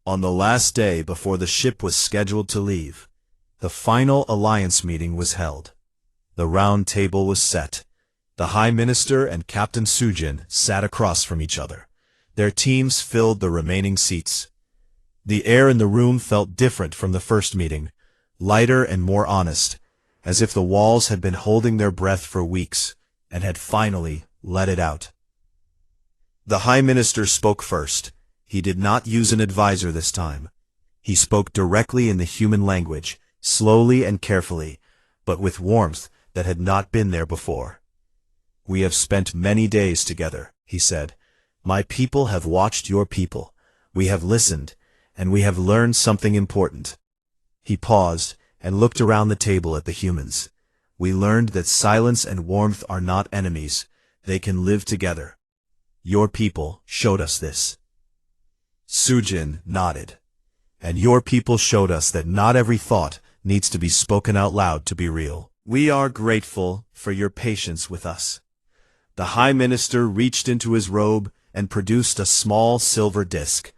On the last day before the ship was scheduled to leave, the final alliance meeting was held. The round table was set. The High Minister and Captain Sujin sat across from each other. Their teams filled the remaining seats. The air in the room felt different from the first meeting, lighter and more honest, as if the walls had been holding their breath for weeks and had finally let it out. The High Minister spoke first. He did not use an advisor this time. He spoke directly in the human language, slowly and carefully, but with warmth that had not been there before. "We have spent many days together," he said. "My people have watched your people. We have listened, and we have learned something important." He paused and looked around the table at the humans. "We learned that silence and warmth are not enemies. They can live together. Your people showed us this." Sujin nodded. "And your people showed us that not every thought needs to be spoken out loud to be real. We are grateful for your patience with us." The High Minister reached into his robe and produced a small silver disc.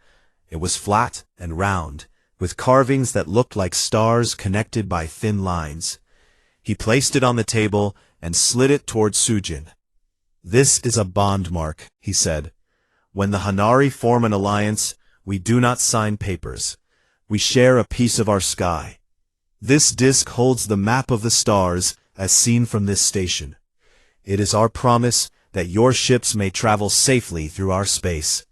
It was flat and round, with carvings that looked like stars connected by thin lines. He placed it on the table and slid it toward Sujin. "This is a bond mark," he said. "When the Hanari form an alliance, we do not sign papers. We share a piece of our sky. This disc holds the map of the stars as seen from this station. It is our promise that your ships may travel safely through our space,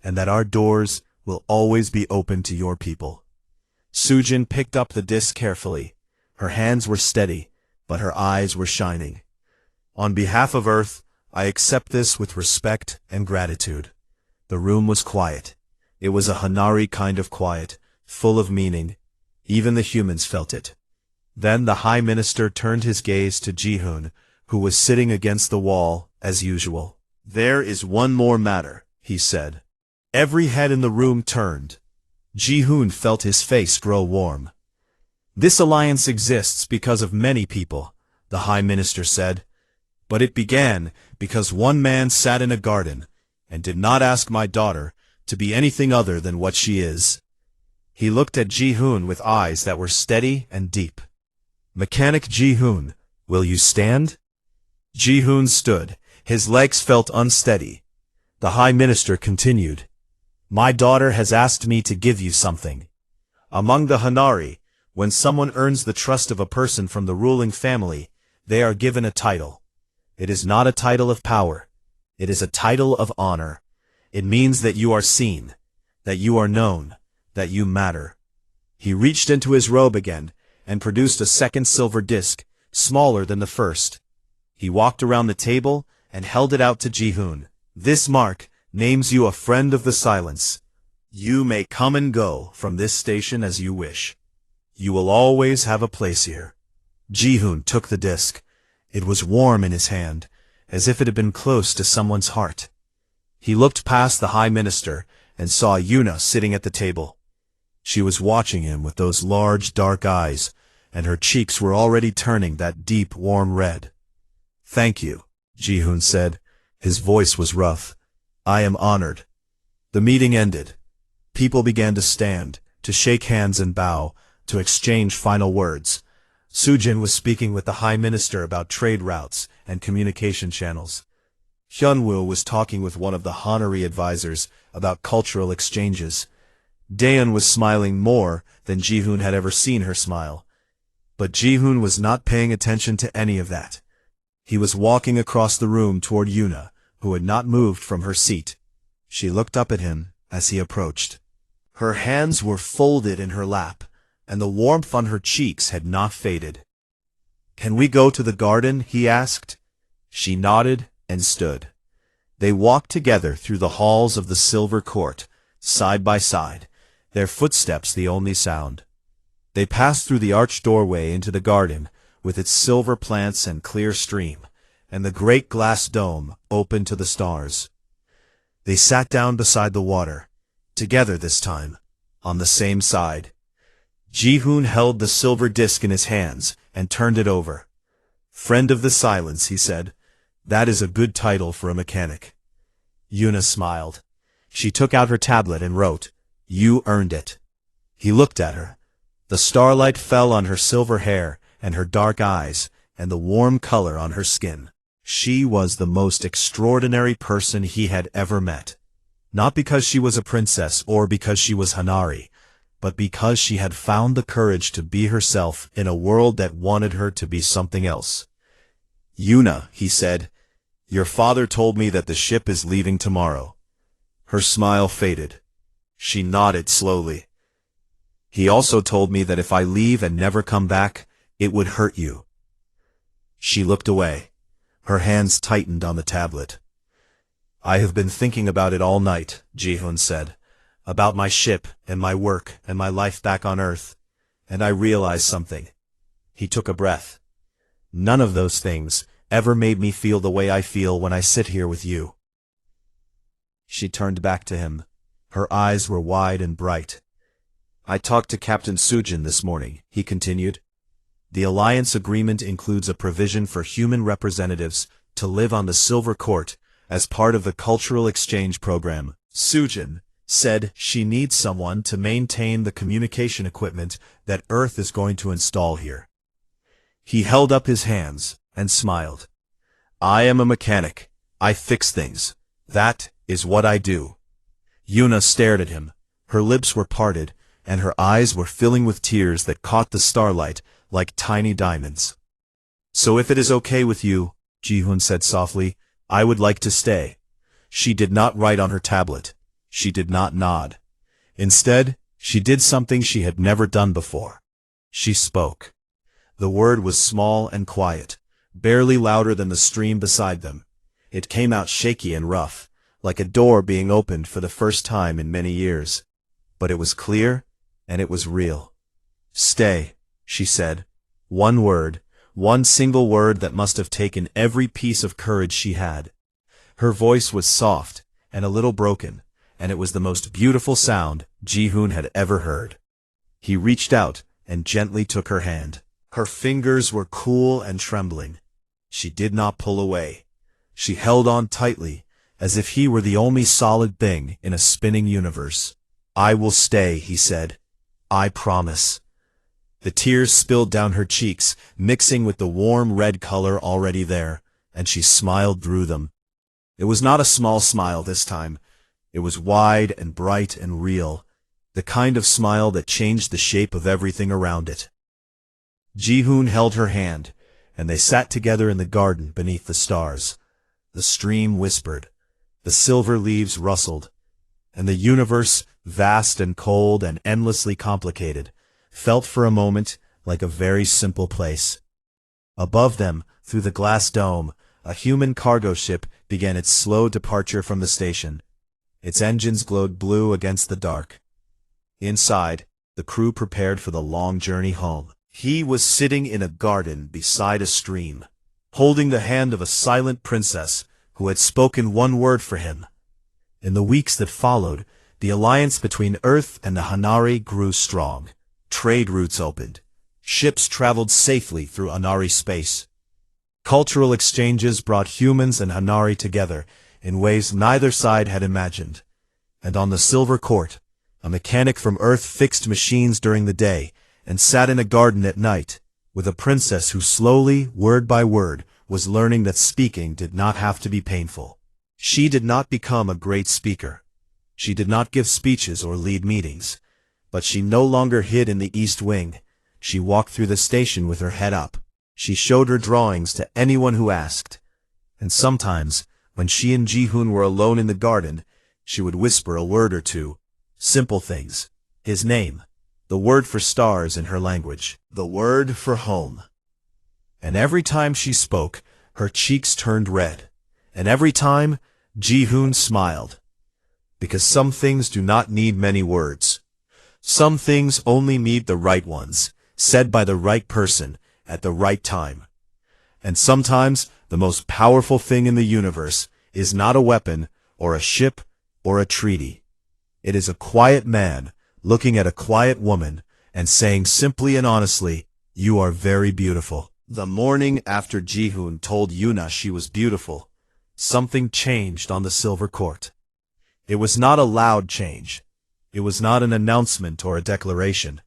and that our doors will always be open to your people." Sujin picked up the disc carefully. Her hands were steady, but her eyes were shining. "On behalf of Earth, I accept this with respect and gratitude." The room was quiet. It was a Hanari kind of quiet, full of meaning. Even the humans felt it. Then the High Minister turned his gaze to Ji-hoon, who was sitting against the wall, as usual. "There is one more matter," he said. Every head in the room turned. Ji-hoon felt his face grow warm. "This alliance exists because of many people," the High Minister said. "But it began because one man sat in a garden and did not ask my daughter to be anything other than what she is." He looked at Ji-hoon with eyes that were steady and deep. "Mechanic Ji-hoon, will you stand?" Ji-hoon stood. His legs felt unsteady. The High Minister continued. "My daughter has asked me to give you something. Among the Hanari, when someone earns the trust of a person from the ruling family, they are given a title. It is not a title of power. It is a title of honor. It means that you are seen, that you are known, that you matter." He reached into his robe again and produced a second silver disc, smaller than the first. He walked around the table and held it out to Ji-hoon. "This mark names you a friend of the silence. You may come and go from this station as you wish. You will always have a place here." Ji-hoon took the disc. It was warm in his hand, as if it had been close to someone's heart. He looked past the High Minister and saw Yuna sitting at the table. She was watching him with those large dark eyes, and her cheeks were already turning that deep warm red. "Thank you," Ji-hoon said. His voice was rough. "I am honored." The meeting ended. People began to stand, to shake hands and bow, to exchange final words. Sujin was speaking with the High Minister about trade routes and communication channels. Hyunwoo was talking with one of the Hanari advisors about cultural exchanges. Daeun was smiling more than Ji-hoon had ever seen her smile. But Ji-hoon was not paying attention to any of that. He was walking across the room toward Yuna, who had not moved from her seat. She looked up at him as he approached. Her hands were folded in her lap, and the warmth on her cheeks had not faded. "Can we go to the garden?" he asked. She nodded and stood. They walked together through the halls of the Silver Court, side by side, their footsteps the only sound. They passed through the arched doorway into the garden, with its silver plants and clear stream, and the great glass dome open to the stars. They sat down beside the water, together this time, on the same side. Ji-hoon held the silver disc in his hands and turned it over. "Friend of the Silence," he said. "That is a good title for a mechanic." Yuna smiled. She took out her tablet and wrote, You earned it. He looked at her. The starlight fell on her silver hair and her dark eyes and the warm color on her skin. She was the most extraordinary person he had ever met. Not because she was a princess or because she was Hanari, but because she had found the courage to be herself in a world that wanted her to be something else. Yuna, he said, your father told me that the ship is leaving tomorrow. Her smile faded. She nodded slowly. He also told me that if I leave and never come back, it would hurt you. She looked away. Her hands tightened on the tablet. I have been thinking about it all night, Ji-hoon said. About my ship and my work and my life back on Earth. And I realized something. He took a breath. None of those things ever made me feel the way I feel when I sit here with you. She turned back to him. Her eyes were wide and bright. I talked to Captain Sujin this morning, he continued. The alliance agreement includes a provision for human representatives to live on the Silver Court as part of the cultural exchange program. Sujin said she needs someone to maintain the communication equipment that Earth is going to install here. He held up his hands and smiled. I am a mechanic. I fix things. That is what I do. Yuna stared at him. Her lips were parted, and her eyes were filling with tears that caught the starlight like tiny diamonds. So if it is okay with you, Ji-hoon said softly, I would like to stay. She did not write on her tablet. She did not nod. Instead, she did something she had never done before. She spoke. The word was small and quiet, barely louder than the stream beside them. It came out shaky and rough, like a door being opened for the first time in many years. But it was clear, and it was real. Stay, she said. One word, one single word that must have taken every piece of courage she had. Her voice was soft and a little broken, and it was the most beautiful sound Ji-hoon had ever heard. He reached out and gently took her hand. Her fingers were cool and trembling. She did not pull away. She held on tightly, as if he were the only solid thing in a spinning universe. I will stay, he said. I promise. The tears spilled down her cheeks, mixing with the warm red color already there, and she smiled through them. It was not a small smile this time. It was wide and bright and real, the kind of smile that changed the shape of everything around it. Ji-hoon held her hand, and they sat together in the garden beneath the stars. The stream whispered, the silver leaves rustled, and the universe, vast and cold and endlessly complicated, felt for a moment like a very simple place. Above them, through the glass dome, a human cargo ship began its slow departure from the station. Its engines glowed blue against the dark. Inside, the crew prepared for the long journey home. He was sitting in a garden beside a stream, holding the hand of a silent princess who had spoken one word for him. In the weeks that followed, the alliance between Earth and the Hanari grew strong. Trade routes opened. Ships traveled safely through Hanari space. Cultural exchanges brought humans and Hanari together in ways neither side had imagined. And on the Silver Court, a mechanic from Earth fixed machines during the day and sat in a garden at night, with a princess who slowly, word by word, was learning that speaking did not have to be painful. She did not become a great speaker. She did not give speeches or lead meetings. But she no longer hid in the East Wing. She walked through the station with her head up. She showed her drawings to anyone who asked. And sometimes, when she and Ji-hoon were alone in the garden, she would whisper a word or two. Simple things. His name. The word for stars in her language. The word for home. And every time she spoke, her cheeks turned red. And every time, Ji-hoon smiled. Because some things do not need many words. Some things only need the right ones, said by the right person, at the right time. And sometimes, the most powerful thing in the universe is not a weapon, or a ship, or a treaty. It is a quiet man, looking at a quiet woman, and saying simply and honestly, you are very beautiful. The morning after Ji-hoon told Yuna she was beautiful, something changed on the Silver Court. It was not a loud change. It was not an announcement or a declaration.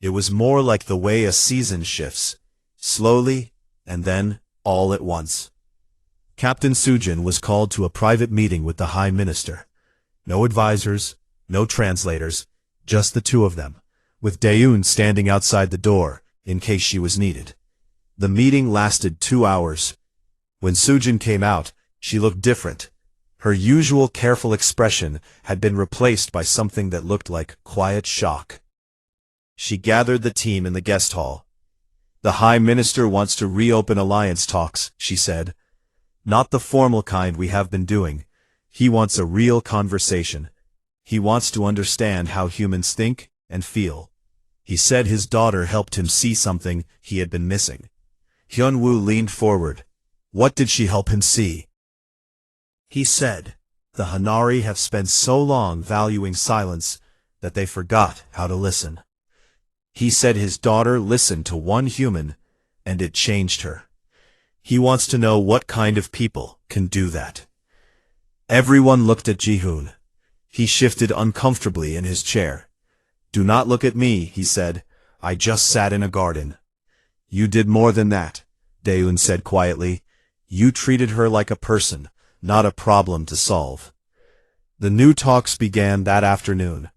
It was more like the way a season shifts, slowly, and then all at once. Captain Sujin was called to a private meeting with the High Minister. No advisors, no translators, just the two of them, with Daeun standing outside the door in case she was needed. The meeting lasted 2 hours. When Sujin came out, she looked different. Her usual careful expression had been replaced by something that looked like quiet shock. She gathered the team in the guest hall. "The High Minister wants to reopen alliance talks," she said. "Not the formal kind we have been doing. He wants a real conversation. He wants to understand how humans think and feel." He said his daughter helped him see something he had been missing. Hyun-woo leaned forward. What did she help him see? He said, "The Hanari have spent so long valuing silence that they forgot how to listen." He said his daughter listened to one human, and it changed her. He wants to know what kind of people can do that. Everyone looked at Ji-hoon. He shifted uncomfortably in his chair. "Do not look at me," he said. "I just sat in a garden." "You did more than that," Daeun said quietly. "You treated her like a person, not a problem to solve." The new talks began that afternoon.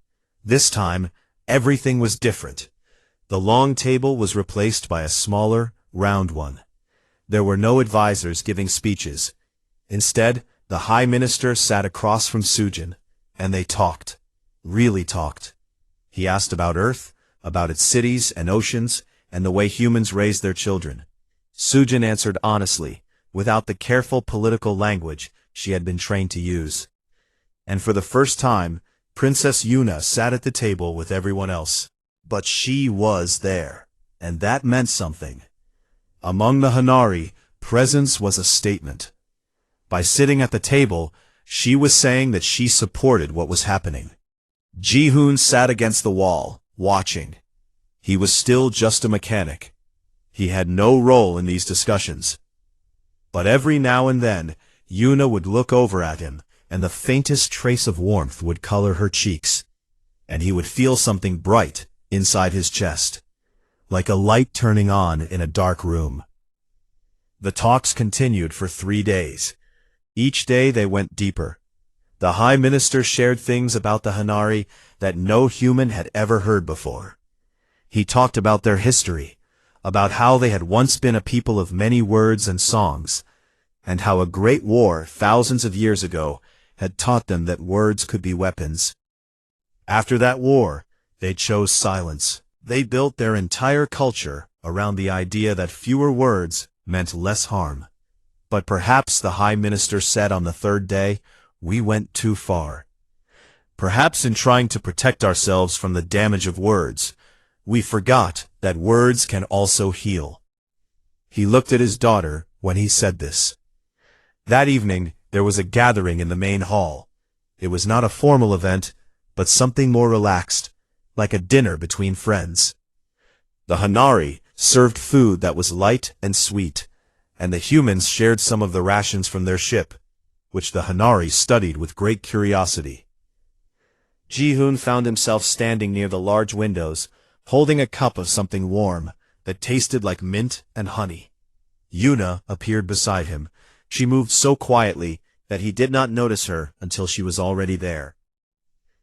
This time, everything was different. The long table was replaced by a smaller, round one. There were no advisors giving speeches. Instead, the High Minister sat across from Sujin, and they talked. Really talked. He asked about Earth, about its cities and oceans, and the way humans raise their children. Sujin answered honestly, without the careful political language she had been trained to use. And for the first time, Princess Yuna sat at the table with everyone else. But she was there, and that meant something. Among the Hanari, presence was a statement. By sitting at the table, she was saying that she supported what was happening. Ji-hoon sat against the wall, watching. He was still just a mechanic. He had no role in these discussions. But every now and then, Yuna would look over at him, and the faintest trace of warmth would color her cheeks. And he would feel something bright inside his chest, like a light turning on in a dark room. The talks continued for 3 days. Each day they went deeper. The High Minister shared things about the Hanari that no human had ever heard before. He talked about their history, about how they had once been a people of many words and songs, and how a great war thousands of years ago had taught them that words could be weapons. After that war, they chose silence. They built their entire culture around the idea that fewer words meant less harm. But perhaps the High Minister said on the 3rd day, we went too far. Perhaps in trying to protect ourselves from the damage of words, we forgot that words can also heal. He looked at his daughter when he said this. That evening, there was a gathering in the main hall. It was not a formal event, but something more relaxed, like a dinner between friends. The Hanari served food that was light and sweet, and the humans shared some of the rations from their ship, which the Hanari studied with great curiosity. Ji-hoon found himself standing near the large windows, holding a cup of something warm that tasted like mint and honey. Yuna appeared beside him. She moved so quietly that he did not notice her until she was already there.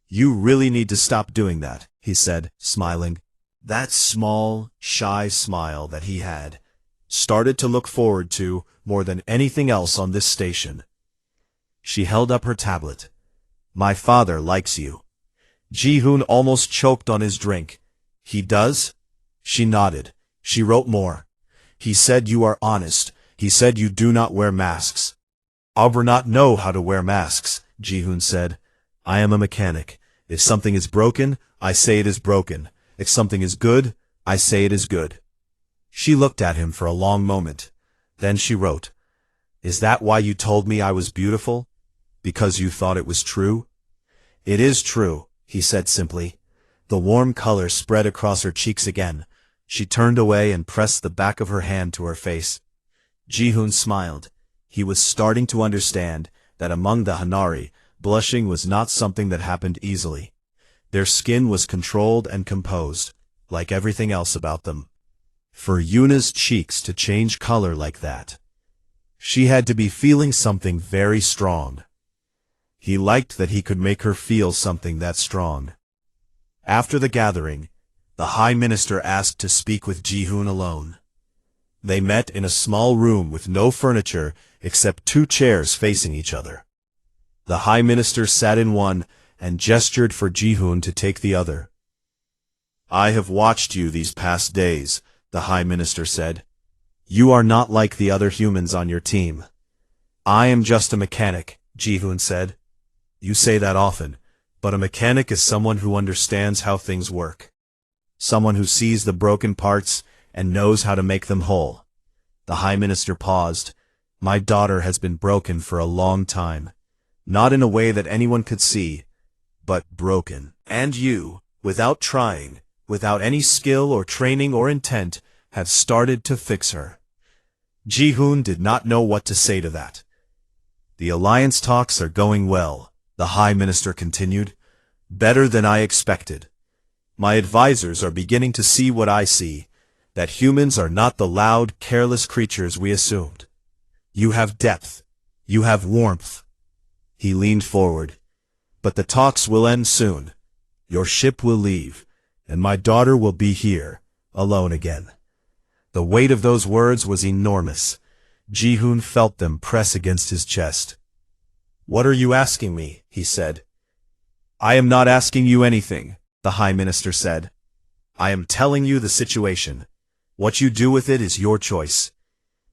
"You really need to stop doing that," he said, smiling. That small, shy smile that he had started to look forward to more than anything else on this station. She held up her tablet. "My father likes you." Ji-hoon almost choked on his drink. "He does?" She nodded. She wrote more. "He said you are honest. He said you do not wear masks." "I do not know how to wear masks," Ji-hoon said. "I am a mechanic. If something is broken, I say it is broken. If something is good, I say it is good." She looked at him for a long moment. Then she wrote, "Is that why you told me I was beautiful? Because you thought it was true?" "It is true," he said simply. The warm color spread across her cheeks again. She turned away and pressed the back of her hand to her face. Ji-hoon smiled. He was starting to understand that among the Hanari, blushing was not something that happened easily. Their skin was controlled and composed, like everything else about them. For Yuna's cheeks to change color like that, she had to be feeling something very strong. He liked that he could make her feel something that strong. After the gathering, the High Minister asked to speak with Ji-hoon alone. They met in a small room with no furniture except 2 chairs facing each other. The High Minister sat in one and gestured for Ji-hoon to take the other. "I have watched you these past days," the High Minister said. "You are not like the other humans on your team." "I am just a mechanic," Ji-hoon said. "You say that often, but a mechanic is someone who understands how things work. Someone who sees the broken parts and knows how to make them whole." The High Minister paused. "My daughter has been broken for a long time. Not in a way that anyone could see, but broken. And you, without trying, without any skill or training or intent, have started to fix her." Ji-hoon did not know what to say to that. "The alliance talks are going well," the High Minister continued. "Better than I expected. My advisors are beginning to see what I see, that humans are not the loud, careless creatures we assumed. You have depth. You have warmth." He leaned forward. "But the talks will end soon. Your ship will leave, and my daughter will be here, alone again." The weight of those words was enormous. Ji-hoon felt them press against his chest. "What are you asking me?" he said. "I am not asking you anything," the High Minister said. "I am telling you the situation. What you do with it is your choice.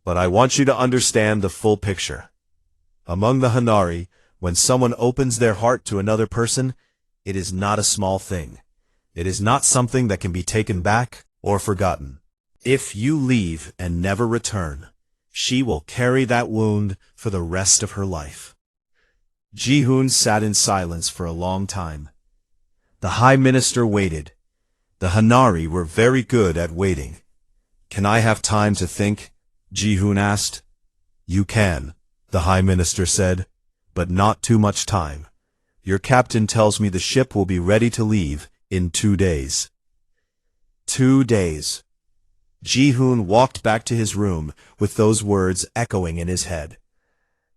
But I want you to understand the full picture. Among the Hanari, when someone opens their heart to another person, it is not a small thing. It is not something that can be taken back or forgotten. If you leave and never return, she will carry that wound for the rest of her life." Ji-hoon sat in silence for a long time. The High Minister waited. The Hanari were very good at waiting. "Can I have time to think?" Ji-hoon asked. "You can," the High Minister said, "but not too much time. Your captain tells me the ship will be ready to leave in 2 days. 2 days. Ji-hoon walked back to his room with those words echoing in his head.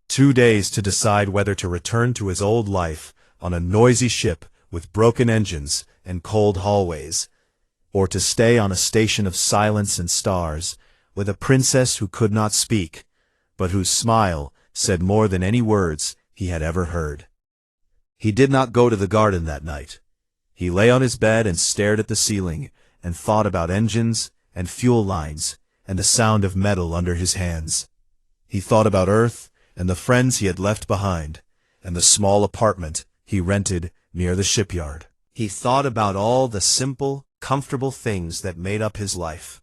2 days to decide whether to return to his old life on a noisy ship with broken engines and cold hallways, or to stay on a station of silence and stars with a princess who could not speak, but whose smile said more than any words he had ever heard. He did not go to the garden that night. He lay on his bed and stared at the ceiling and thought about engines and fuel lines and the sound of metal under his hands. He thought about Earth and the friends he had left behind and the small apartment he rented near the shipyard. He thought about all the simple, comfortable things that made up his life.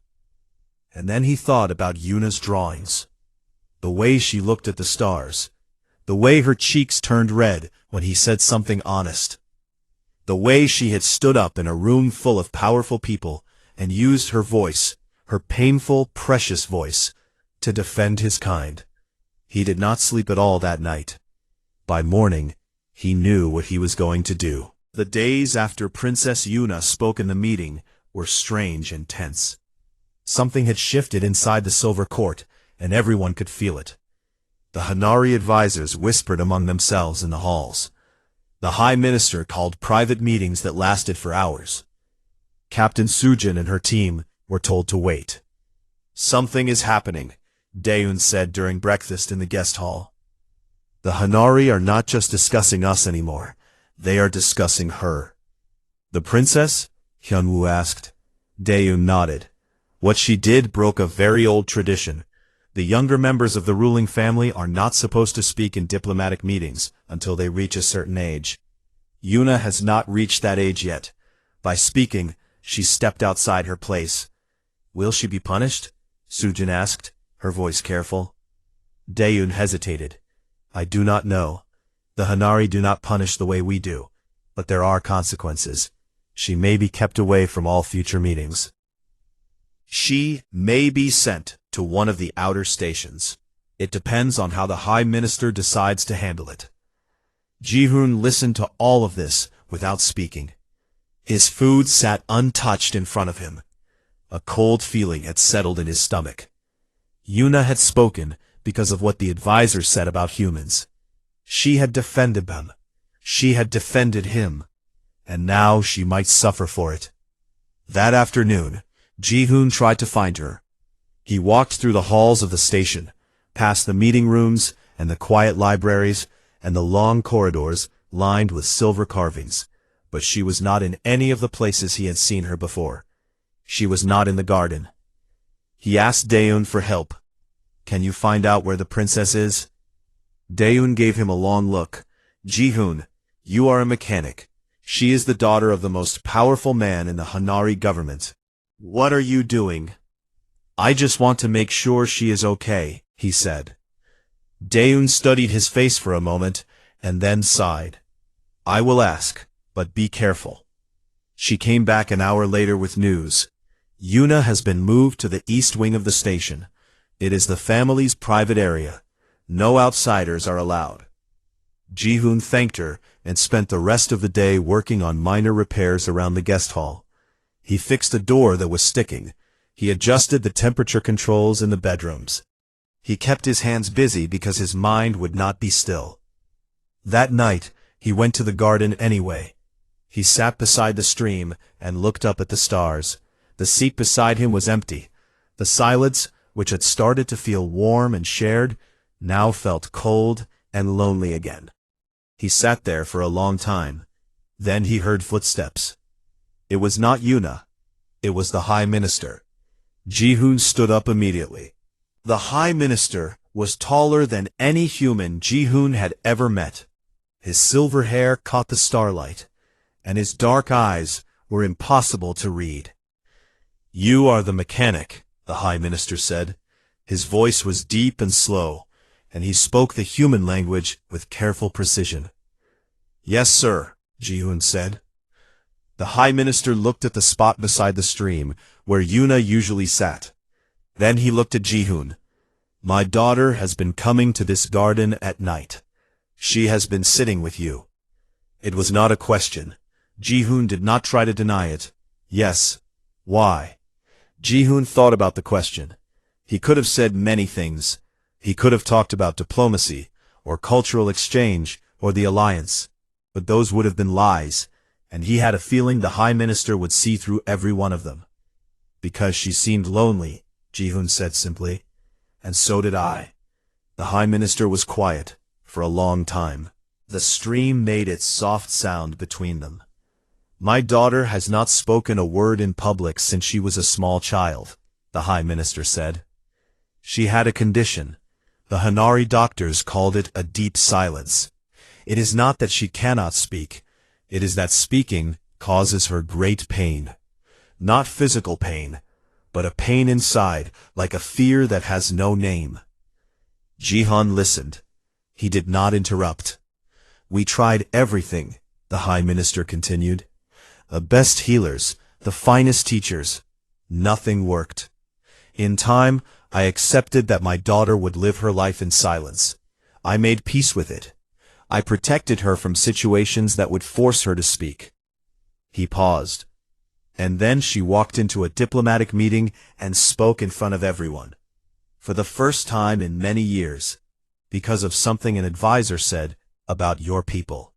And then he thought about Yuna's drawings. The way she looked at the stars. The way her cheeks turned red when he said something honest. The way she had stood up in a room full of powerful people and used her voice, her painful, precious voice, to defend his kind. He did not sleep at all that night. By morning, he knew what he was going to do. The days after Princess Yuna spoke in the meeting were strange and tense. Something had shifted inside the Silver Court, and everyone could feel it. The Hanari advisors whispered among themselves in the halls. The High Minister called private meetings that lasted for hours. Captain Sujin and her team were told to wait. "Something is happening," Daeun said during breakfast in the guest hall. "The Hanari are not just discussing us anymore. They are discussing her." "The princess?" Hyunwoo asked. Daeun nodded. "What she did broke a very old tradition. The younger members of the ruling family are not supposed to speak in diplomatic meetings until they reach a certain age. Yuna has not reached that age yet. By speaking, she stepped outside her place." "Will she be punished?" Sujin asked, her voice careful. Daeun hesitated. "I do not know. The Hanari do not punish the way we do, but there are consequences. She may be kept away from all future meetings. She may be sent to one of the outer stations. It depends on how the High Minister decides to handle it." Ji-hoon listened to all of this without speaking. His food sat untouched in front of him. A cold feeling had settled in his stomach. Yuna had spoken because of what the advisor said about humans. She had defended them. She had defended him. And now she might suffer for it. That afternoon, Ji-hoon tried to find her. He walked through the halls of the station, past the meeting rooms and the quiet libraries and the long corridors lined with silver carvings, but she was not in any of the places he had seen her before. She was not in the garden. He asked Daeun for help. "Can you find out where the princess is?" Daeun gave him a long look. "Ji-hoon, you are a mechanic. She is the daughter of the most powerful man in the Hanari government. What are you doing?" "I just want to make sure she is okay," he said. Daeun studied his face for a moment and then sighed. "I will ask, but be careful." She came back an hour later with news. Yuna has been moved to the east wing of the station. It is the family's private area. No outsiders are allowed. Ji-hoon thanked her and spent the rest of the day working on minor repairs around the guest hall. He fixed a door that was sticking. He adjusted the temperature controls in the bedrooms. He kept his hands busy because his mind would not be still. That night, he went to the garden anyway. He sat beside the stream and looked up at the stars. The seat beside him was empty. The silence, which had started to feel warm and shared, now felt cold and lonely again. He sat there for a long time. Then he heard footsteps. It was not Yuna. It was the High Minister. Ji-hoon stood up immediately. The High Minister was taller than any human Ji-hoon had ever met. His silver hair caught the starlight, and his dark eyes were impossible to read. "You are the mechanic," the High Minister said. His voice was deep and slow, and he spoke the human language with careful precision. "Yes, sir," Ji-hoon said. The High Minister looked at the spot beside the stream, where Yuna usually sat. Then he looked at Ji-hoon. "My daughter has been coming to this garden at night. She has been sitting with you." It was not a question. Ji-hoon did not try to deny it. "Yes. Why?" Ji-hoon thought about the question. He could have said many things. He could have talked about diplomacy, or cultural exchange, or the alliance. But those would have been lies, and he had a feeling the High Minister would see through every one of them. "Because she seemed lonely," Ji-hoon said simply. "And so did I." The High Minister was quiet for a long time. The stream made its soft sound between them. "My daughter has not spoken a word in public since she was a small child," the High Minister said. "She had a condition. The Hanari doctors called it a deep silence. It is not that she cannot speak. It is that speaking causes her great pain. Not physical pain, but a pain inside, like a fear that has no name." Ji-hoon listened. He did not interrupt. "We tried everything," the High Minister continued. "The best healers, the finest teachers. Nothing worked. In time, I accepted that my daughter would live her life in silence. I made peace with it. I protected her from situations that would force her to speak." He paused. "And then she walked into a diplomatic meeting and spoke in front of everyone. For the first time in many years. Because of something an advisor said about your people."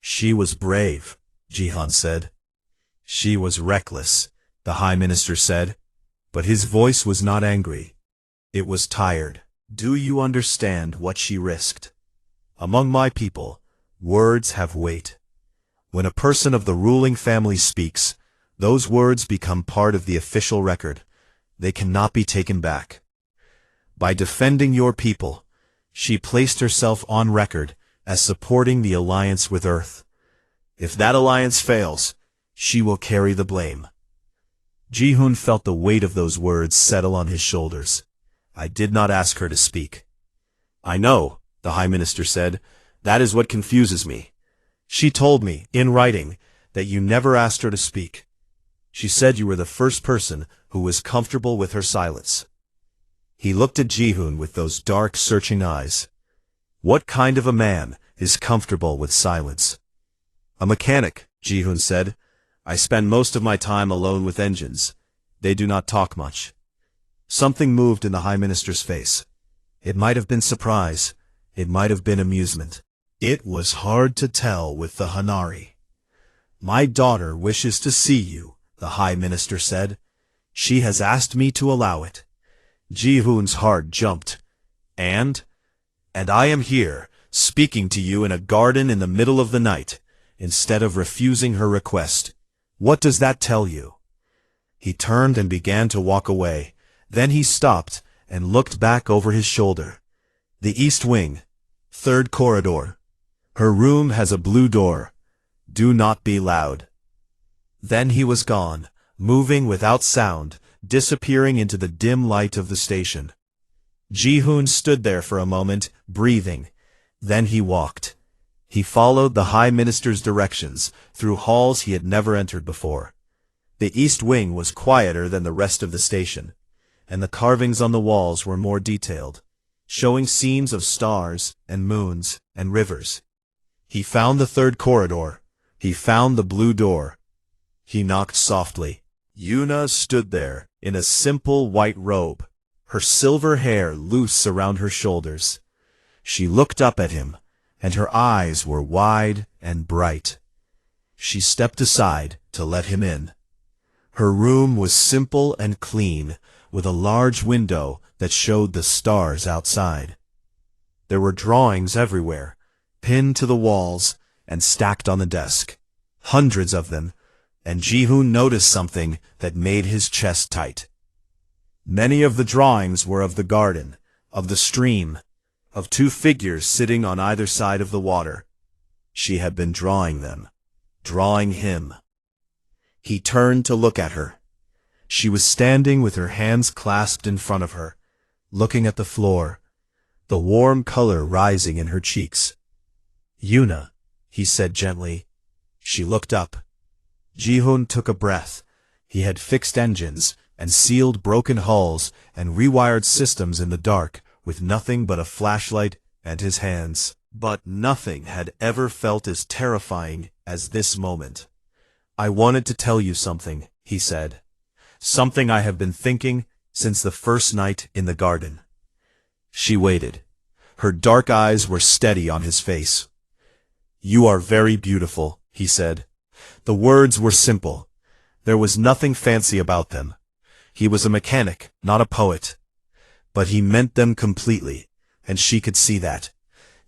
"She was brave," Ji-hoon said. "She was reckless," the High Minister said. But his voice was not angry. It was tired. "Do you understand what she risked? Among my people, words have weight. When a person of the ruling family speaks, those words become part of the official record. They cannot be taken back. By defending your people, she placed herself on record as supporting the alliance with Earth. If that alliance fails, she will carry the blame." Ji-hoon felt the weight of those words settle on his shoulders. "I did not ask her to speak." "I know," the High Minister said. "That is what confuses me. She told me, in writing, that you never asked her to speak. She said you were the first person who was comfortable with her silence." He looked at Ji-hoon with those dark, searching eyes. What kind of a man is comfortable with silence? "A mechanic," Ji-hoon said. I spend most of my time alone with engines. They do not talk much. Something moved in the High Minister's face. It might have been surprise. It might have been amusement. It was hard to tell with the Hanari. My daughter wishes to see you, the High Minister said. She has asked me to allow it. Ji-hoon's heart jumped. And I am here, speaking to you in a garden in the middle of the night, instead of refusing her request. What does that tell you? He turned and began to walk away. Then he stopped and looked back over his shoulder. The East Wing, 3rd corridor. Her room has a blue door. Do not be loud. Then he was gone, moving without sound, disappearing into the dim light of the station. Ji-hoon stood there for a moment, breathing. Then he walked. He followed the High Minister's directions, through halls he had never entered before. The East Wing was quieter than the rest of the station, and the carvings on the walls were more detailed, showing scenes of stars and moons and rivers. He found the 3rd corridor. He found the blue door. He knocked softly. Yuna stood there, in a simple white robe, her silver hair loose around her shoulders. She looked up at him, and her eyes were wide and bright. She stepped aside to let him in. Her room was simple and clean, with a large window that showed the stars outside. There were drawings everywhere, pinned to the walls and stacked on the desk. Hundreds of them, and Ji-hoon noticed something that made his chest tight. Many of the drawings were of the garden, of the stream, of 2 figures sitting on either side of the water. She had been drawing them, drawing him. He turned to look at her. She was standing with her hands clasped in front of her, looking at the floor, the warm color rising in her cheeks. Yuna, he said gently. She looked up. Ji-hoon took a breath. He had fixed engines and sealed broken hulls and rewired systems in the dark with nothing but a flashlight and his hands. But nothing had ever felt as terrifying as this moment. I wanted to tell you something, he said. Something I have been thinking since the first night in the garden. She waited. Her dark eyes were steady on his face. You are very beautiful, he said. The words were simple. There was nothing fancy about them. He was a mechanic, not a poet. But he meant them completely, and she could see that.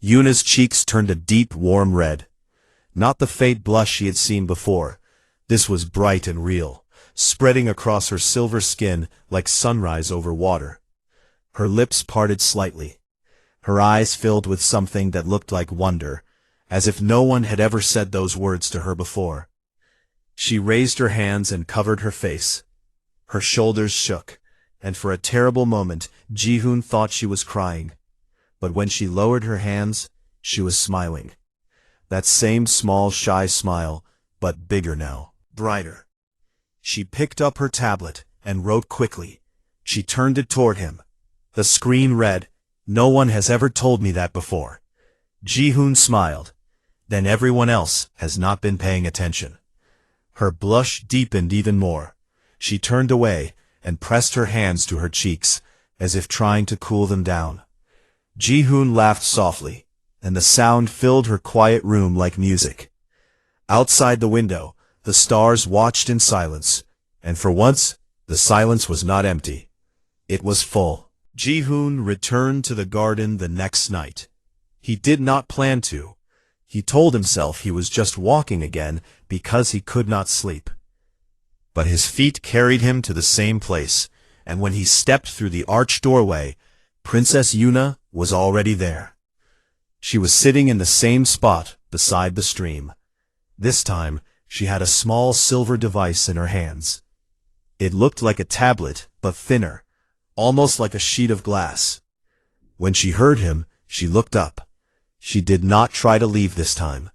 Yuna's cheeks turned a deep, warm red. Not the faint blush she had seen before. This was bright and real, spreading across her silver skin like sunrise over water. Her lips parted slightly. Her eyes filled with something that looked like wonder, as if no one had ever said those words to her before. She raised her hands and covered her face. Her shoulders shook, and for a terrible moment Ji-hoon thought she was crying. But when she lowered her hands, she was smiling. That same small, shy smile, but bigger now, brighter. She picked up her tablet and wrote quickly. She turned it toward him. The screen read, "No one has ever told me that before." Ji-hoon smiled. Then everyone else has not been paying attention. Her blush deepened even more. She turned away and pressed her hands to her cheeks, as if trying to cool them down. Ji-hoon laughed softly, and the sound filled her quiet room like music. Outside the window, the stars watched in silence, and for once, the silence was not empty. It was full. Ji-hoon returned to the garden the next night. He did not plan to. He told himself he was just walking again because he could not sleep. But his feet carried him to the same place, and when he stepped through the arched doorway, Princess Yuna was already there. She was sitting in the same spot beside the stream. This time, she had a small silver device in her hands. It looked like a tablet, but thinner, almost like a sheet of glass. When she heard him, she looked up. She did not try to leave this time.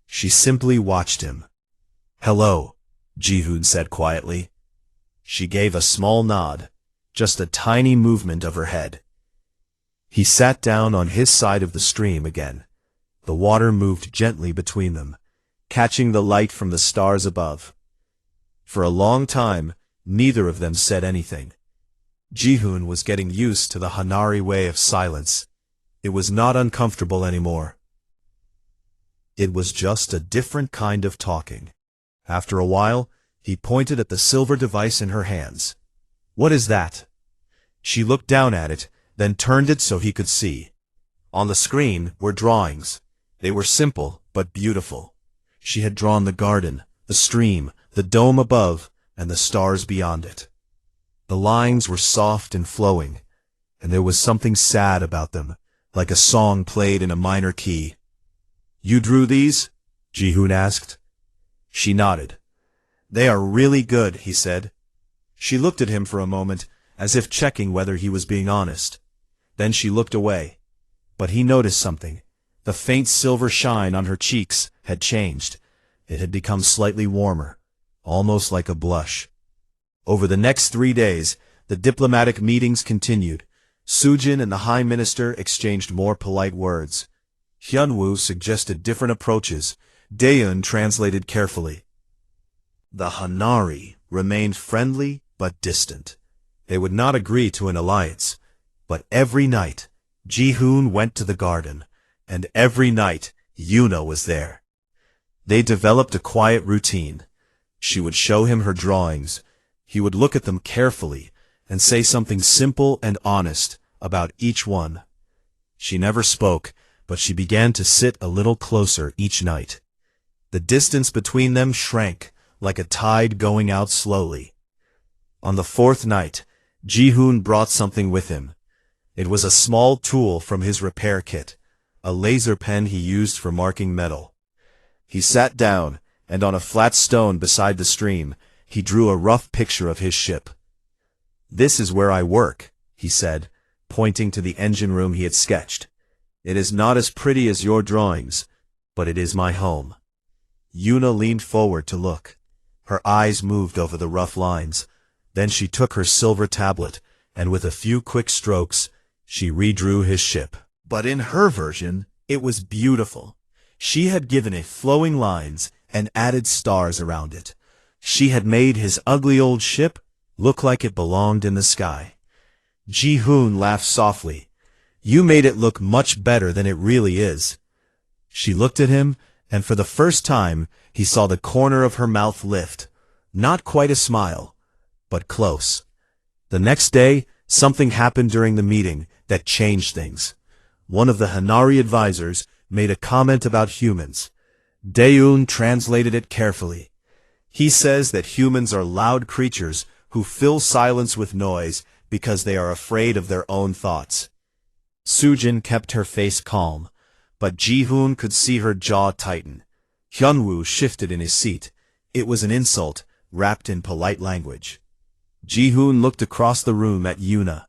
She simply watched him. "Hello," Ji-hoon said quietly. She gave a small nod, just a tiny movement of her head. He sat down on his side of the stream again. The water moved gently between them, catching the light from the stars above. For a long time, neither of them said anything. Ji-hoon was getting used to the Hanari way of silence. It was not uncomfortable anymore. It was just a different kind of talking. After a while, he pointed at the silver device in her hands. "What is that?" She looked down at it, then turned it so he could see. On the screen were drawings. They were simple, but beautiful. She had drawn the garden, the stream, the dome above, and the stars beyond it. The lines were soft and flowing, and there was something sad about them, like a song played in a minor key. "You drew these?" Ji-hoon asked. She nodded. "They are really good," he said. She looked at him for a moment, as if checking whether he was being honest. Then she looked away. But he noticed something. The faint silver shine on her cheeks had changed. It had become slightly warmer, almost like a blush. Over the next 3 days, the diplomatic meetings continued. Sujin and the High Minister exchanged more polite words. Hyunwoo suggested different approaches. Daeun translated carefully. The Hanari remained friendly but distant. They would not agree to an alliance. But every night, Ji-hoon went to the garden, and every night, Yuna was there. They developed a quiet routine. She would show him her drawings. He would look at them carefully and say something simple and honest about each one. She never spoke, but she began to sit a little closer each night. The distance between them shrank, like a tide going out slowly. On the 4th night, Ji-hoon brought something with him. It was a small tool from his repair kit, a laser pen he used for marking metal. He sat down, and on a flat stone beside the stream, he drew a rough picture of his ship. "This is where I work," he said, pointing to the engine room he had sketched. "It is not as pretty as your drawings, but it is my home." Yuna leaned forward to look. Her eyes moved over the rough lines. Then she took her silver tablet, and with a few quick strokes, she redrew his ship. But in her version, it was beautiful. She had given it flowing lines and added stars around it. She had made his ugly old ship look like it belonged in the sky. Ji-hoon laughed softly. "You made it look much better than it really is." She looked at him, and for the first time, he saw the corner of her mouth lift. Not quite a smile, but close. The next day, something happened during the meeting that changed things. One of the Hanari advisors made a comment about humans. Daeun translated it carefully. He says that humans are loud creatures who fill silence with noise because they are afraid of their own thoughts. Sujin kept her face calm, but Ji-hoon could see her jaw tighten. Hyunwoo shifted in his seat. It was an insult, wrapped in polite language. Ji-hoon looked across the room at Yuna.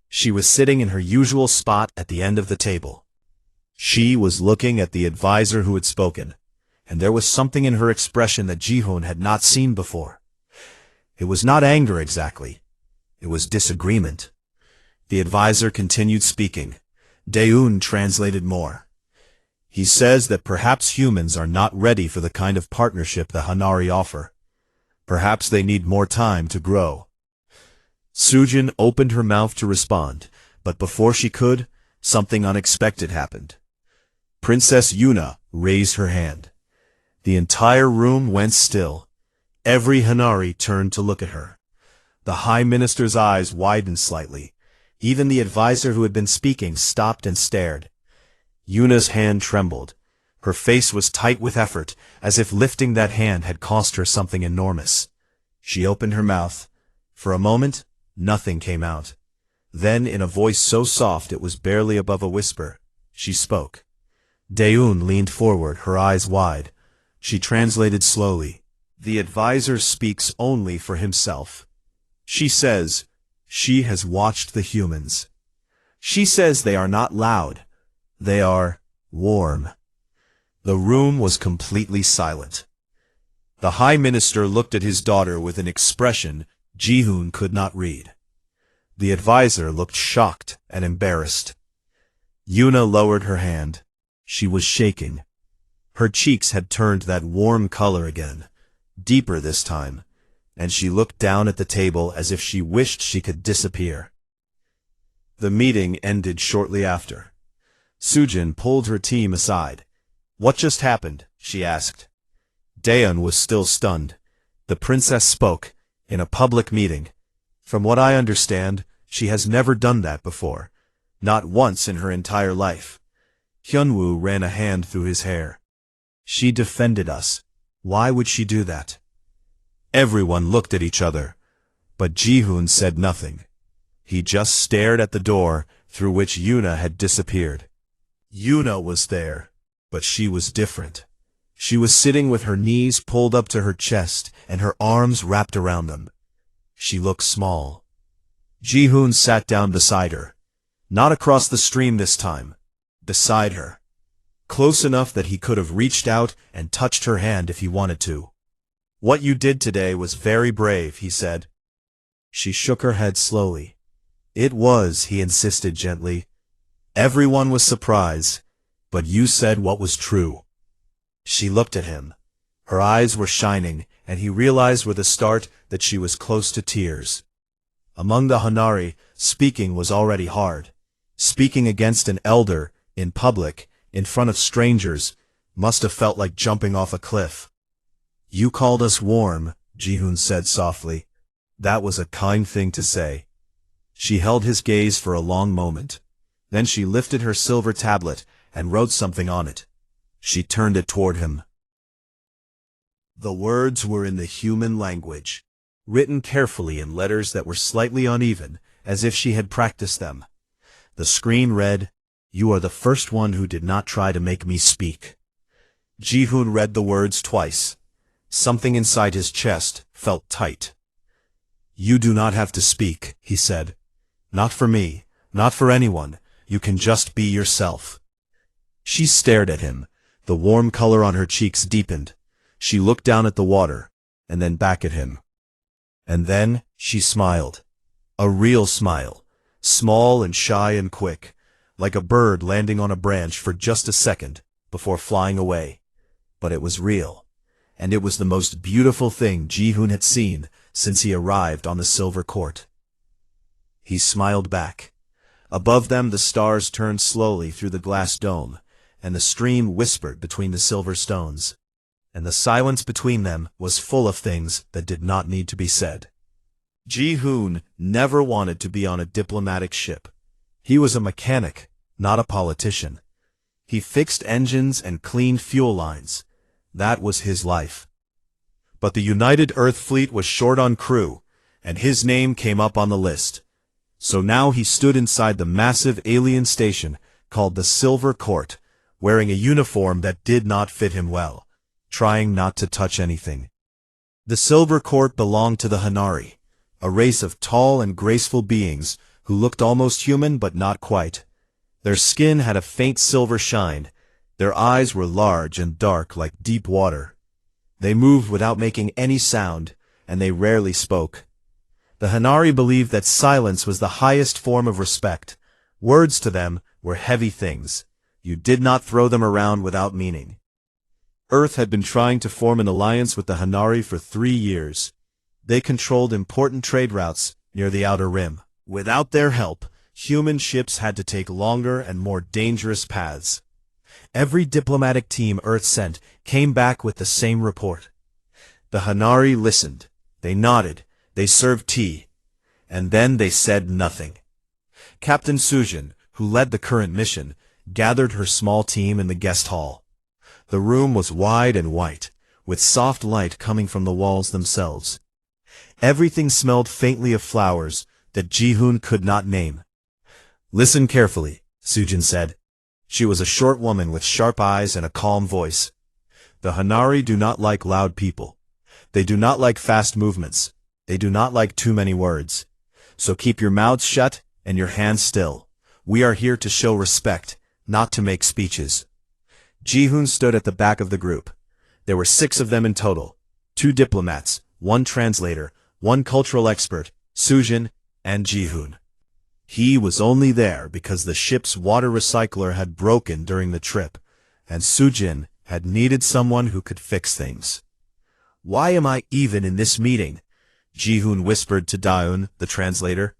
She was sitting in her usual spot at the end of the table. She was looking at the advisor who had spoken, and there was something in her expression that Ji-hoon had not seen before. It was not anger exactly. It was disagreement. The advisor continued speaking. Daeun translated more. He says that perhaps humans are not ready for the kind of partnership the Hanari offer. Perhaps they need more time to grow. Sujin opened her mouth to respond, but before she could, something unexpected happened. Princess Yuna raised her hand. The entire room went still. Every Hanari turned to look at her. The High Minister's eyes widened slightly. Even the advisor who had been speaking stopped and stared. Yuna's hand trembled. Her face was tight with effort, as if lifting that hand had cost her something enormous. She opened her mouth. For a moment, nothing came out. Then, in a voice so soft it was barely above a whisper, she spoke. Daeun leaned forward, her eyes wide. She translated slowly. The advisor speaks only for himself. She says, she has watched the humans. She says they are not loud. They are warm. The room was completely silent. The High Minister looked at his daughter with an expression Ji-hoon could not read. The advisor looked shocked and embarrassed. Yuna lowered her hand. She was shaking. Her cheeks had turned that warm color again, deeper this time, and she looked down at the table as if she wished she could disappear. The meeting ended shortly after. Sujin pulled her team aside. "What just happened?" she asked. Daeun was still stunned. The princess spoke, in a public meeting. "From what I understand, she has never done that before. Not once in her entire life." Hyunwoo ran a hand through his hair. "She defended us. Why would she do that?" Everyone looked at each other, but Ji-hoon said nothing. He just stared at the door through which Yuna had disappeared. Yuna was there, but she was different. She was sitting with her knees pulled up to her chest and her arms wrapped around them. She looked small. Ji-hoon sat down beside her. Not across the stream this time. Beside her. Close enough that he could have reached out and touched her hand if he wanted to. "What you did today was very brave," he said. She shook her head slowly. "It was," he insisted gently. "Everyone was surprised, but you said what was true." She looked at him. Her eyes were shining, and he realized with a start that she was close to tears. Among the Hanari, speaking was already hard. Speaking against an elder, in public, in front of strangers, must have felt like jumping off a cliff. "You called us warm," Ji-hoon said softly. That was a kind thing to say. She held his gaze for a long moment. Then she lifted her silver tablet and wrote something on it. She turned it toward him. The words were in the human language, written carefully in letters that were slightly uneven, as if she had practiced them. The screen read, "You are the first one who did not try to make me speak." Ji-hoon read the words twice. Something inside his chest felt tight. "You do not have to speak," he said. "Not for me, not for anyone. You can just be yourself." She stared at him. The warm color on her cheeks deepened. She looked down at the water, and then back at him. And then she smiled. A real smile. Small and shy and quick, like a bird landing on a branch for just a second before flying away. But it was real. And it was the most beautiful thing Ji-hoon had seen since he arrived on the Silver Court. He smiled back. Above them the stars turned slowly through the glass dome, and the stream whispered between the silver stones. And the silence between them was full of things that did not need to be said. Ji-hoon never wanted to be on a diplomatic ship. He was a mechanic, not a politician. He fixed engines and cleaned fuel lines. That was his life. But the United Earth Fleet was short on crew, and his name came up on the list. So now he stood inside the massive alien station called the Silver Court, wearing a uniform that did not fit him well, trying not to touch anything. The Silver Court belonged to the Hanari, a race of tall and graceful beings who looked almost human but not quite. Their skin had a faint silver shine. Their eyes were large and dark like deep water. They moved without making any sound, and they rarely spoke. The Hanari believed that silence was the highest form of respect. Words to them were heavy things. You did not throw them around without meaning. Earth had been trying to form an alliance with the Hanari for 3 years. They controlled important trade routes near the Outer Rim. Without their help, human ships had to take longer and more dangerous paths. Every diplomatic team Earth sent came back with the same report. The Hanari listened. They nodded. They served tea. And then they said nothing. Captain Sujin, who led the current mission, gathered her small team in the guest hall. The room was wide and white, with soft light coming from the walls themselves. Everything smelled faintly of flowers that Ji-hoon could not name. "Listen carefully," Sujin said. She was a short woman with sharp eyes and a calm voice. "The Hanari do not like loud people. They do not like fast movements. They do not like too many words. So keep your mouths shut and your hands still. We are here to show respect, not to make speeches." Ji-hoon stood at the back of the group. There were 6 of them in total. 2 diplomats, 1 translator, 1 cultural expert, Sujin, and Ji-hoon. He was only there because the ship's water recycler had broken during the trip, and Sujin had needed someone who could fix things. "Why am I even in this meeting?" Ji-hoon whispered to Daeun, the translator.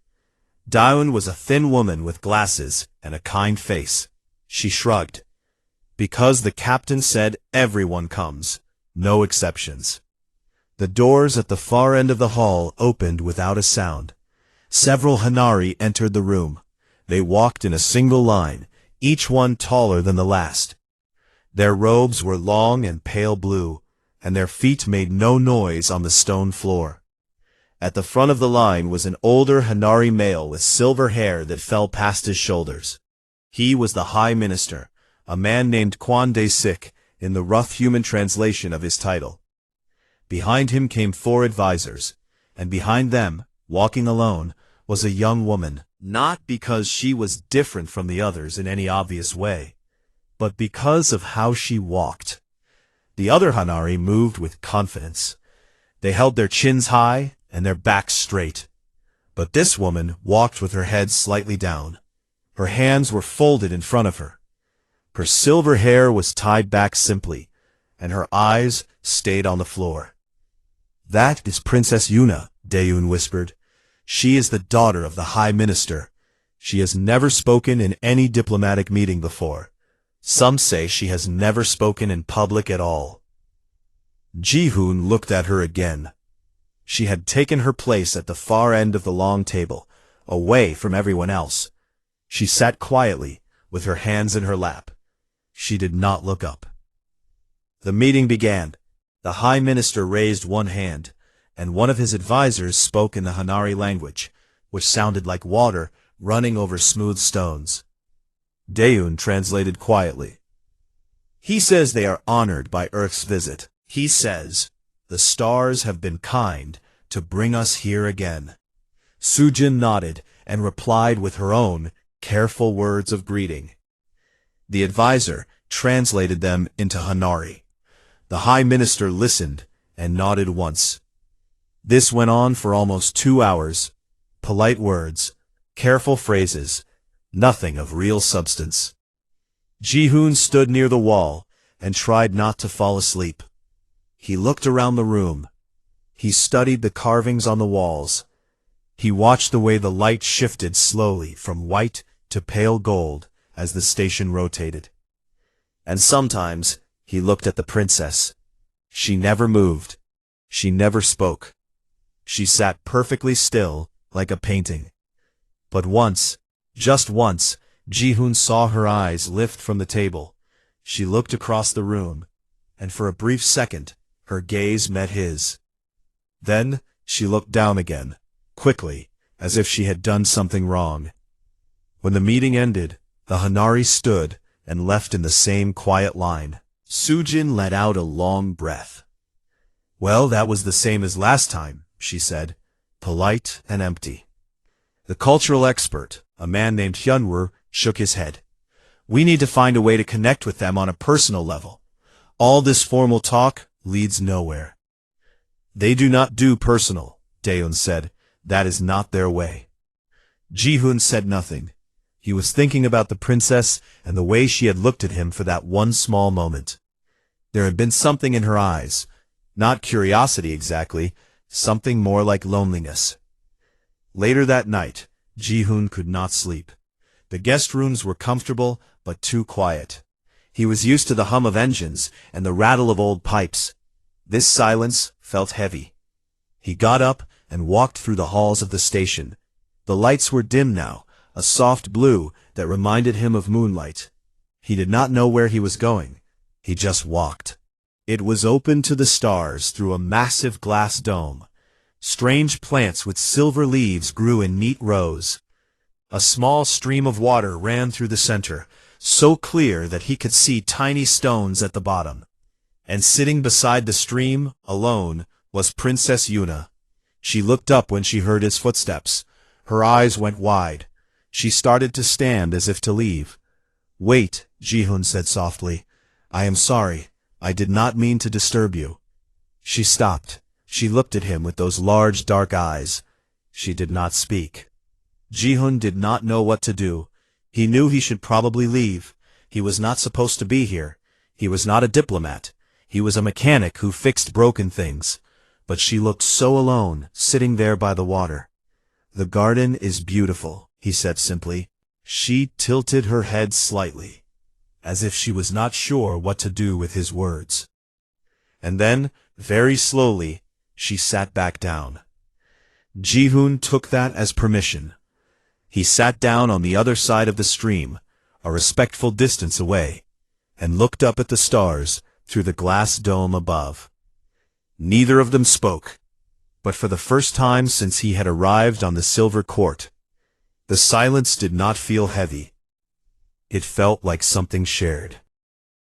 Daeun was a thin woman with glasses and a kind face. She shrugged. Because the captain said everyone comes, no exceptions. The doors at the far end of the hall opened without a sound. Several Hanari entered the room. They walked in a single line, each one taller than the last. Their robes were long and pale blue, and their feet made no noise on the stone floor. At the front of the line was an older Hanari male with silver hair that fell past his shoulders. He was the High Minister, a man named Kwon Dae-sik, in the rough human translation of his title. Behind him came 4 advisors, and behind them, walking alone, was a young woman, not because she was different from the others in any obvious way, but because of how she walked. The other Hanari moved with confidence. They held their chins high and their backs straight. But this woman walked with her head slightly down. Her hands were folded in front of her. Her silver hair was tied back simply, and her eyes stayed on the floor. "That is Princess Yuna," Daeun whispered. "She is the daughter of the High Minister. She has never spoken in any diplomatic meeting before. Some say she has never spoken in public at all." Ji-hoon looked at her again. She had taken her place at the far end of the long table, away from everyone else. She sat quietly, with her hands in her lap. She did not look up. The meeting began. The High Minister raised one hand, and one of his advisors spoke in the Hanari language, which sounded like water running over smooth stones. Daeun translated quietly. "He says they are honored by Earth's visit. He says, the stars have been kind to bring us here again." Sujin nodded and replied with her own careful words of greeting. The advisor translated them into Hanari. The High Minister listened and nodded once. This went on for almost 2 hours. Polite words, careful phrases, nothing of real substance. Ji-hoon stood near the wall and tried not to fall asleep. He looked around the room. He studied the carvings on the walls. He watched the way the light shifted slowly from white to pale gold as the station rotated. And sometimes he looked at the princess. She never moved. She never spoke. She sat perfectly still, like a painting. But once, just once, Ji-hoon saw her eyes lift from the table. She looked across the room, and for a brief second, her gaze met his. Then she looked down again, quickly, as if she had done something wrong. When the meeting ended, the Hanari stood and left in the same quiet line. Sujin let out a long breath. "Well, that was the same as last time," she said, polite and empty. The cultural expert, a man named Hyunwoo, shook his head. "We need to find a way to connect with them on a personal level. All this formal talk leads nowhere." "They do not do personal," Daeun said. "That is not their way." Ji-hoon said nothing. He was thinking about the princess and the way she had looked at him for that one small moment. There had been something in her eyes, not curiosity exactly, something more like loneliness. Later that night, Ji-hoon could not sleep. The guest rooms were comfortable, but too quiet. He was used to the hum of engines and the rattle of old pipes. This silence felt heavy. He got up and walked through the halls of the station. The lights were dim now, a soft blue that reminded him of moonlight. He did not know where he was going. He just walked. It was open to the stars through a massive glass dome. Strange plants with silver leaves grew in neat rows. A small stream of water ran through the center, so clear that he could see tiny stones at the bottom. And sitting beside the stream, alone, was Princess Yuna. She looked up when she heard his footsteps. Her eyes went wide. She started to stand as if to leave. "Wait," Ji-hoon said softly. "I am sorry. I did not mean to disturb you." She stopped. She looked at him with those large dark eyes. She did not speak. Ji-hoon did not know what to do. He knew he should probably leave. He was not supposed to be here. He was not a diplomat. He was a mechanic who fixed broken things. but she looked so alone, sitting there by the water. "The garden is beautiful," he said simply. She tilted her head slightly, as if she was not sure what to do with his words. And then, very slowly, she sat back down. Ji-hoon took that as permission. He sat down on the other side of the stream, a respectful distance away, and looked up at the stars through the glass dome above. Neither of them spoke, but for the first time since he had arrived on the Silver Court, the silence did not feel heavy. It felt like something shared.